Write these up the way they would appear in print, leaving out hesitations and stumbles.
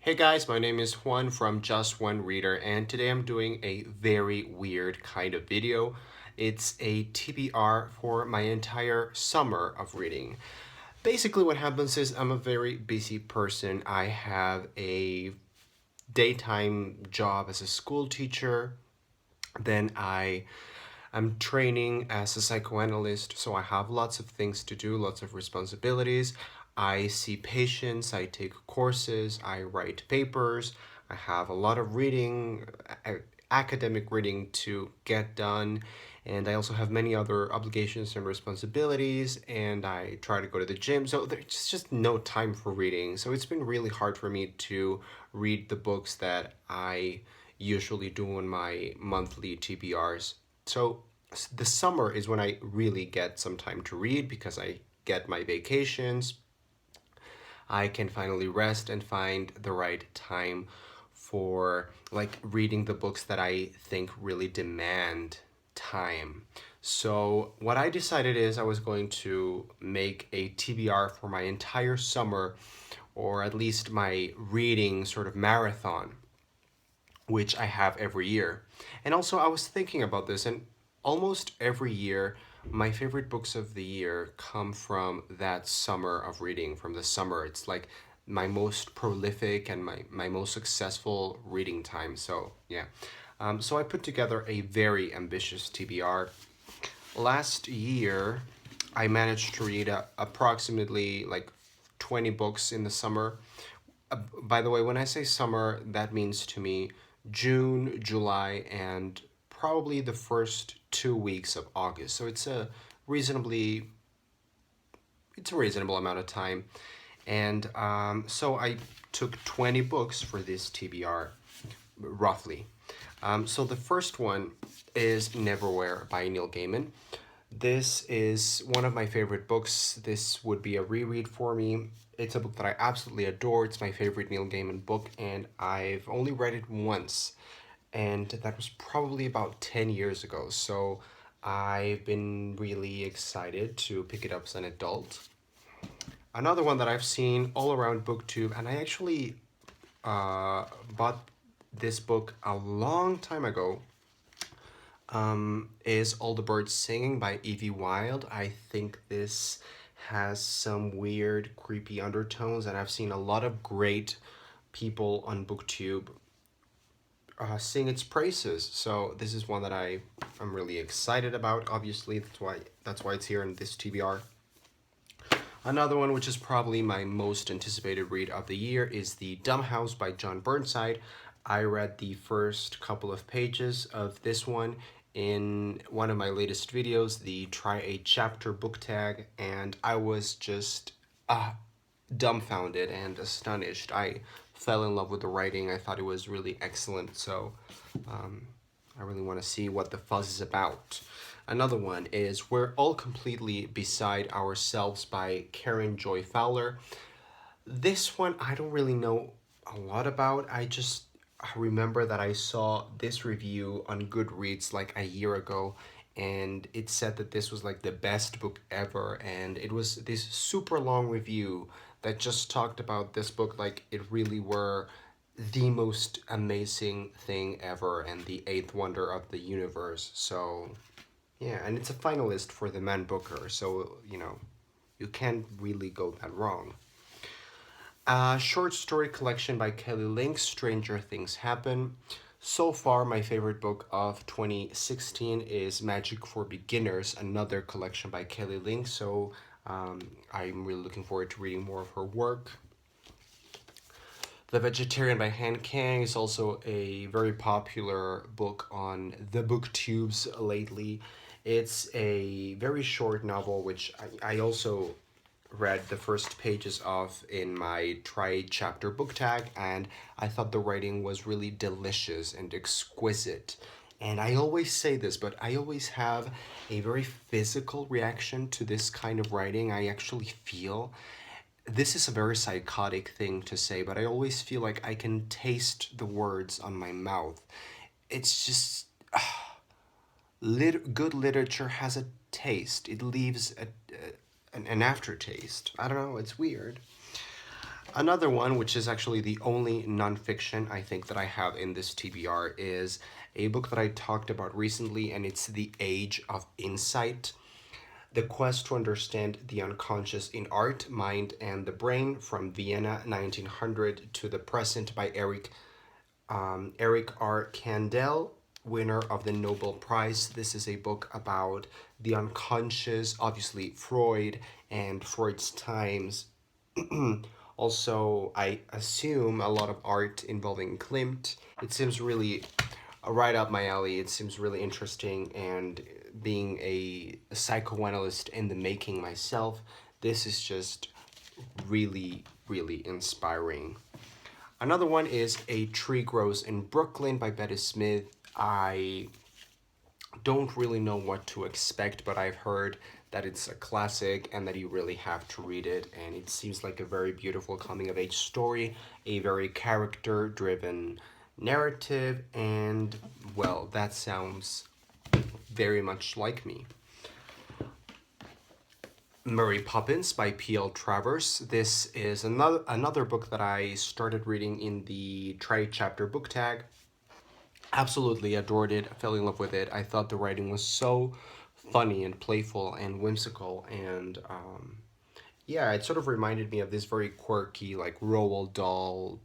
Hey guys, my name is Juan from Just One Reader, and today I'm doing a very weird kind of video. It's a TBR for my entire summer of reading. Basically, what happens is I'm a very busy person. I have a daytime job as a school teacher. Then I'm training as a psychoanalyst, so I have lots of things to do, lots of responsibilities. I see patients, I take courses, I write papers, I have a lot of reading, academic reading to get done, and I also have many other obligations and responsibilities, and I try to go to the gym, so there's just no time for reading. So it's been really hard for me to read the books that I usually do on my monthly TBRs. So the summer is when I really get some time to read because I get my vacations. I can finally rest and find the right time for like reading the books that I think really demand time. So what I decided is I was going to make a TBR for my entire summer, or at least my reading sort of marathon, which I have every year. And also, I was thinking about this, and almost every year, my favorite books of the year come from that summer of reading, from the summer. It's like my most prolific and my most successful reading time. So, yeah. So I put together a very ambitious TBR. Last year, I managed to read approximately like 20 books in the summer. By the way, when I say summer, that means to me June, July, and probably the first 2 weeks of August. So reasonably, it's a reasonable amount of time. And so I took 20 books for this TBR, roughly. So the first one is Neverwhere by Neil Gaiman. This is one of my favorite books. This would be a reread for me. It's a book that I absolutely adore. It's my favorite Neil Gaiman book, and I've only read it once, and that was probably about 10 years ago. So I've been really excited to pick it up as an adult. Another one that I've seen all around BookTube, and I actually bought this book a long time ago, is All the Birds Singing by Evie Wilde. I think this has some weird, creepy undertones, and I've seen a lot of great people on BookTube sing its praises. So this is one that I'm really excited about. Obviously, that's why it's here in this TBR. Another one, which is probably my most anticipated read of the year, is The Dumb House by John Burnside. I read the first couple of pages of this one in one of my latest videos, the Try a Chapter book tag, and I was just dumbfounded and astonished. I fell in love with the writing. I thought it was really excellent, so I really want to see what the fuzz is about. Another one is We're All Completely Beside Ourselves by Karen Joy Fowler. This one I don't really know a lot about. I just remember that I saw this review on Goodreads like a year ago, and it said that this was like the best book ever, and it was this super long review that just talked about this book like it really were the most amazing thing ever and the eighth wonder of the universe. So yeah, and it's a finalist for the Man Booker, so you can't really go that wrong. A short story collection by Kelly Link, Stranger Things Happen. So far, my favorite book of 2016 is Magic for Beginners, another collection by Kelly Link, so I'm really looking forward to reading more of her work. The Vegetarian by Han Kang is also a very popular book on the booktubes lately. It's a very short novel, which I also read the first pages of in my Try Chapter book tag, and I thought the writing was really delicious and exquisite. And I always say this, but I always have a very physical reaction to this kind of writing. I actually feel this is a very psychotic thing to say, but I always feel like I can taste the words on my mouth. It's just good literature has a taste. It leaves an aftertaste. I don't know, it's weird. Another one, which is actually the only nonfiction I think that I have in this TBR, is a book that I talked about recently, and it's The Age of Insight. The Quest to Understand the Unconscious in Art, Mind, and the Brain from Vienna 1900 to the Present by Eric R. Kandel, winner of the Nobel Prize. This is a book about the unconscious, obviously Freud and Freud's times. Also, I assume a lot of art involving Klimt. It seems really right up my alley. It seems really interesting, and being a psychoanalyst in the making myself, this is just really, really inspiring. Another one is A Tree Grows in Brooklyn by Betty Smith. I don't really know what to expect, but I've heard that it's a classic and that you really have to read it. And it seems like a very beautiful coming of age story, a very character driven narrative, and well, that sounds very much like me. Mary Poppins by P.L. Travers. This is another book that I started reading in the Try Chapter book tag. Absolutely adored it, fell in love with it. I thought the writing was so funny and playful and whimsical, and yeah, it sort of reminded me of this very quirky, like Roald Dahl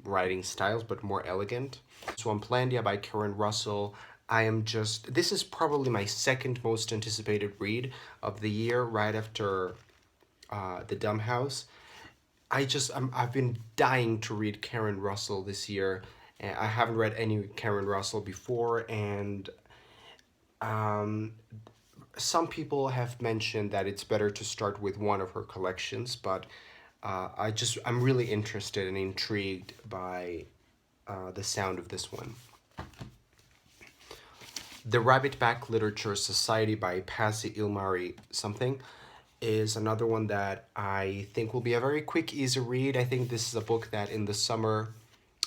writing styles, but more elegant. Swamplandia by Karen Russell. This is probably my second most anticipated read of the year, right after The Dumb House. I've been dying to read Karen Russell this year. I haven't read any Karen Russell before, and some people have mentioned that it's better to start with one of her collections, but I'm really interested and intrigued by the sound of this one. The Rabbitback Literature Society by Pasi Ilmari something is another one that I think will be a very quick, easy read. I think this is a book that in the summer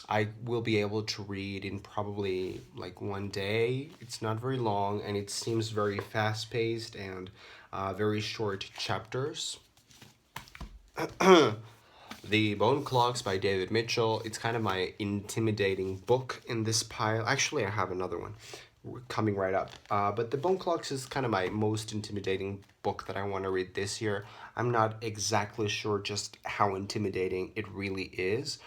I will be able to read in probably like one day. It's not very long, and it seems very fast paced and very short chapters. The Bone Clocks by David Mitchell. It's kind of my intimidating book in this pile. Actually, I have another one coming right up. But The Bone Clocks is kind of my most intimidating book that I want to read this year. I'm not exactly sure just how intimidating it really is.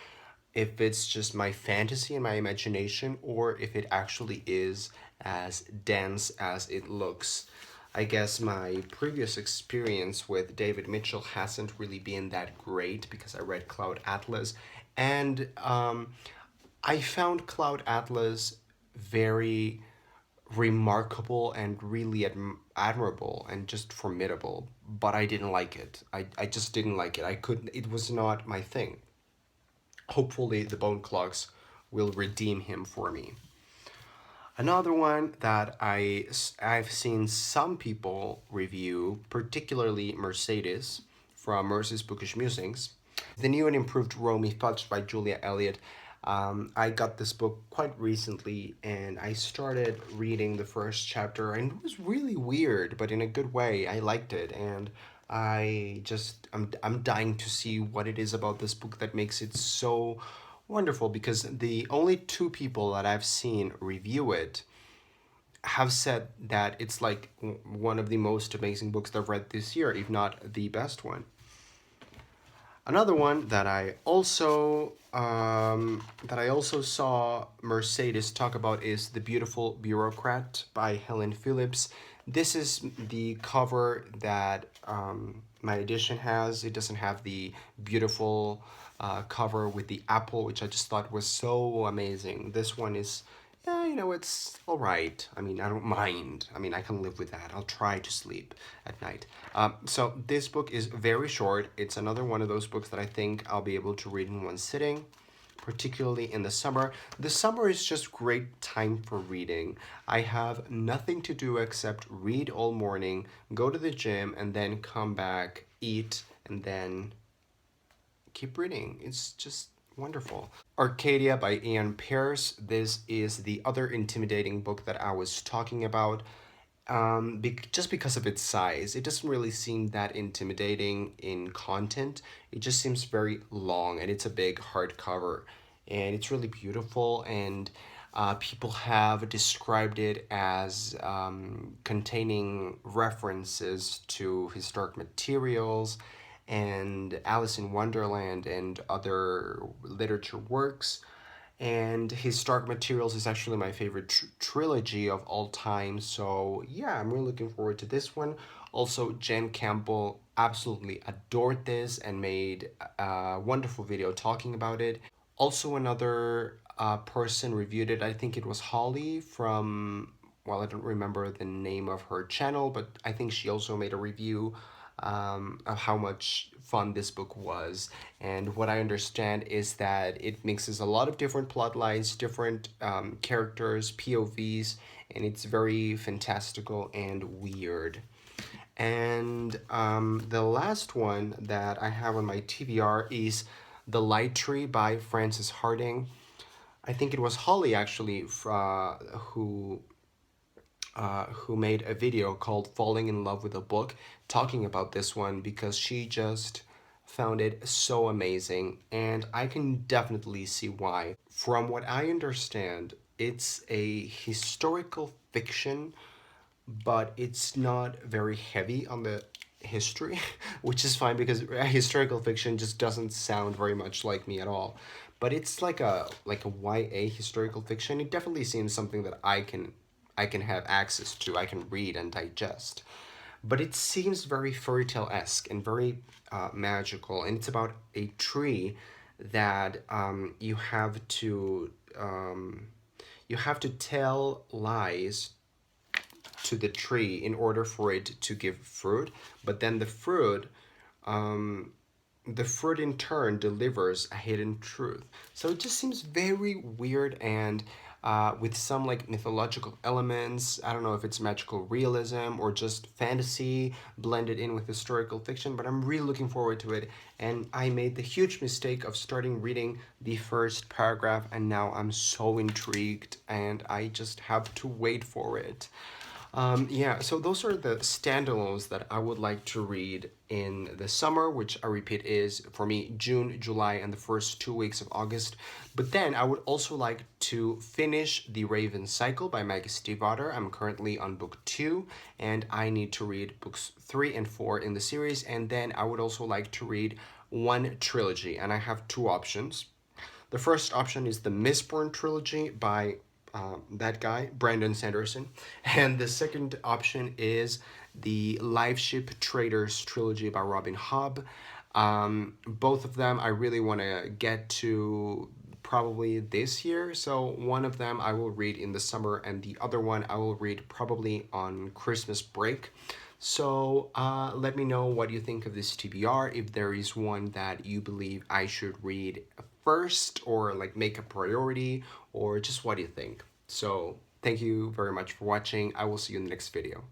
If it's just my fantasy and my imagination, or if it actually is as dense as it looks. I guess my previous experience with David Mitchell hasn't really been that great because I read Cloud Atlas, and I found Cloud Atlas very remarkable and really admirable and just formidable, but I didn't like it. I just didn't like it. I couldn't, it was not my thing. Hopefully, the Bone Clocks will redeem him for me. Another one that I've seen some people review, particularly Mercedes from Mercedes Bookish Musings, The New and Improved Romy Fudge by Julia Elliott. I got this book quite recently, and I started reading the first chapter, and it was really weird, but in a good way. I liked it, and I'm dying to see what it is about this book that makes it so wonderful, because the only two people that I've seen review it have said that it's like one of the most amazing books I've read this year, if not the best one. Another one that I also saw Mercedes talk about is The Beautiful Bureaucrat by Helen Phillips. This is the cover that my edition has. It doesn't have the beautiful cover with the apple, which I just thought was so amazing. This one is, yeah, it's all right. I mean, I don't mind. I mean, I can live with that. I'll try to sleep at night. So this book is very short. It's another one of those books that I think I'll be able to read in one sitting, particularly in the summer. The summer is just great time for reading. I have nothing to do except read all morning, go to the gym, and then come back, eat, and then keep reading. It's just wonderful. Arcadia by Ian Pearce. This is the other intimidating book that I was talking about. just because of its size. It doesn't really seem that intimidating in content. It just seems very long, and it's a big hardcover, and it's really beautiful. And people have described it as containing references to historic materials and Alice in Wonderland and other literature works. And his Dark Materials is actually my favorite trilogy of all time. So yeah, I'm really looking forward to this one. Also, Jen Campbell absolutely adored this and made a wonderful video talking about it. Also, another person reviewed it. I think it was Holly from, well, I don't remember the name of her channel, but I think she also made a review of how much fun this book was. And what I understand is that it mixes a lot of different plot lines, different characters, POVs, and it's very fantastical and weird. And the last one that I have on my TBR is The Light Tree by Frances Harding. I think it was Holly actually who made a video called Falling in Love with a Book talking about this one because she just found it so amazing, and I can definitely see why. From what I understand, it's a historical fiction, but it's not very heavy on the history, which is fine because historical fiction just doesn't sound very much like me at all. But it's like a YA historical fiction. It definitely seems something that I can have access to. I can read and digest. But it seems very fairy tale esque and very magical, and it's about a tree that you have to tell lies to the tree in order for it to give fruit, but then the fruit in turn delivers a hidden truth. So it just seems very weird and with some like mythological elements. I don't know if it's magical realism or just fantasy blended in with historical fiction, but I'm really looking forward to it. And I made the huge mistake of starting reading the first paragraph, and now I'm so intrigued and I just have to wait for it. Yeah, so those are the standalones that I would like to read in the summer, which I repeat is for me June, July, and the first 2 weeks of August. But then I would also like to finish The Raven Cycle by Maggie Stiefvater. I'm currently on book 2, and I need to read books 3 and 4 in the series. And then I would also like to read one trilogy, and I have two options. The first option is the Mistborn trilogy by that guy, Brandon Sanderson. And the second option is the Live Ship Traders trilogy by Robin Hobb. Both of them I really want to get to probably this year. So one of them I will read in the summer, and the other one I will read probably on Christmas break. So let me know what you think of this TBR, if there is one that you believe I should read first or like make a priority, or just what do you think. So thank you very much for watching. I will see you in the next video.